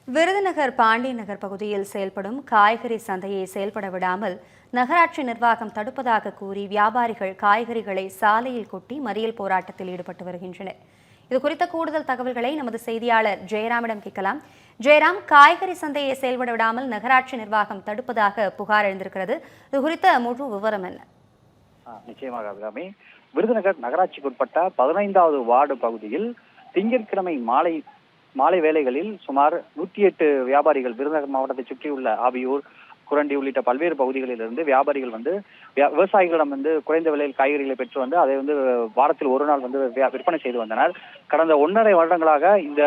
விருதுநகர் பாண்டிய நகர் பகுதியில் செயல்படும் காய்கறி சந்தையை செயல்பட விடாமல் நகராட்சி நிர்வாகம் தடுப்பதாக கூறி வியாபாரிகள் காய்கறிகளை சாலையில் கொட்டி மறியல் போராட்டத்தில் ஈடுபட்டு வருகின்றனர். இதுகுறித்த கூடுதல் தகவல்களை நமது செய்தியாளர் ஜெயராமிடம் கேட்கலாம். ஜெயராம், காய்கறி சந்தையை செயல்பட விடாமல் நகராட்சி நிர்வாகம் தடுப்பதாக புகார் எழுந்திருக்கிறது. இது குறித்த முழு விவரம் என்ன? நிச்சயமாக அபிராமி, விருதுநகர் நகராட்சிக்குட்பட்ட 15வது வார்டு பகுதியில் திங்கட்கிழமை மாலை வேளைகளில் சுமார் 108 வியாபாரிகள், விருதுநகர் மாவட்டத்தை சுற்றியுள்ள ஆவியூர், குரண்டி உள்ளிட்ட பல்வேறு பகுதிகளில் இருந்து வியாபாரிகள் விவசாயிகளிடம் குறைந்த விலையில் காய்கறிகளை பெற்று அதை வாரத்தில் ஒரு நாள் விற்பனை செய்து வந்தனர். கடந்த 1.5 வருடங்களாக இந்த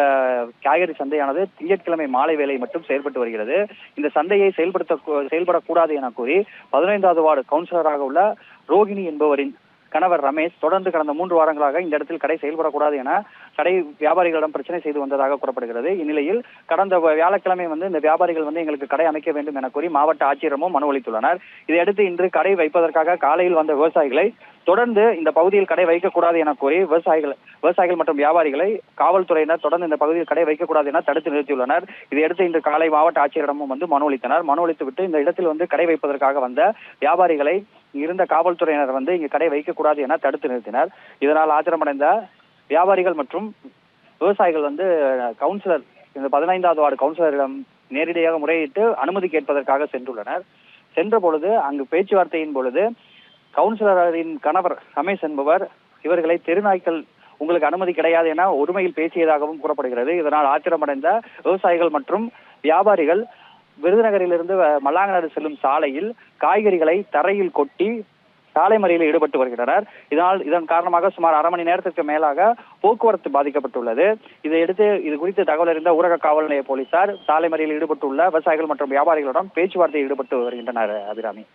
காய்கறி சந்தையானது திங்கட்கிழமை மாலை வேலை மட்டும் செயல்பட்டு வருகிறது. இந்த சந்தையை செயல்படக்கூடாது என கூறி 15வது வார்டு கவுன்சிலராக உள்ள ரோகிணி என்பவரின் கணவர் ரமேஷ் தொடர்ந்து கடந்த 3 வாரங்களாக இந்த இடத்தில் கடை செயல்படக்கூடாது என கடை வியாபாரிகளிடம் பிரச்சனை செய்து வந்ததாக கூறப்படுகிறது. இந்நிலையில் கடந்த வியாழக்கிழமை இந்த வியாபாரிகள் எங்களுக்கு கடை அமைக்க வேண்டும் என கூறி மாவட்ட ஆட்சியரிடமும் மனு அளித்துள்ளனர். இதையடுத்து இன்று கடை வைப்பதற்காக காலையில் வந்த விவசாயிகளை தொடர்ந்து இந்த பகுதியில் கடை வைக்கக்கூடாது என கூறி விவசாயிகள் மற்றும் வியாபாரிகளை காவல்துறையினர் தொடர்ந்து இந்த பகுதியில் கடை வைக்கக்கூடாது என தடுத்து நிறுத்தியுள்ளனர். இதையடுத்து இன்று காலை மாவட்ட ஆட்சியரிடமும் மனு அளித்தனர். மனு அளித்துவிட்டு இந்த இடத்தில் கடை வைப்பதற்காக வந்த வியாபாரிகளை இருந்த காவல்துறையினர் இங்கு கடை வைக்கக்கூடாது என தடுத்து நிறுத்தினர். இதனால் ஆத்திரமடைந்த வியாபாரிகள் மற்றும் விவசாயிகள் கவுன்சிலர், இந்த 15வது வார்டு கவுன்சிலரிடம் நேரடியாக முறையிட்டு அனுமதி கேட்பதற்காக சென்றுள்ளனர். சென்ற பொழுது அங்கு பேச்சுவார்த்தையின் பொழுது கவுன்சிலரின் கணவர் ரமேஷ் என்பவர் இவர்களை தெருநாய்க்கள், உங்களுக்கு அனுமதி கிடையாது என ஒருமையில் பேசியதாகவும் கூறப்படுகிறது. இதனால் ஆத்திரமடைந்த விவசாயிகள் மற்றும் வியாபாரிகள் விருதுநகரிலிருந்து மல்லாங்கநாடு செல்லும் சாலையில் காய்கறிகளை தரையில் கொட்டி சாலை மறியலில் ஈடுபட்டு வருகின்றனர். இதன் காரணமாக சுமார் அரை மணி நேரத்திற்கு மேலாக போக்குவரத்து பாதிக்கப்பட்டுள்ளது. இதையடுத்து இது குறித்து தகவல் அறிந்த ஊரக காவல் நிலைய போலீசார் சாலை மறியலில் ஈடுபட்டுள்ள விவசாயிகள் மற்றும் வியாபாரிகளுடன் பேச்சுவார்த்தையில் ஈடுபட்டு வருகின்றனர். அபிராமி.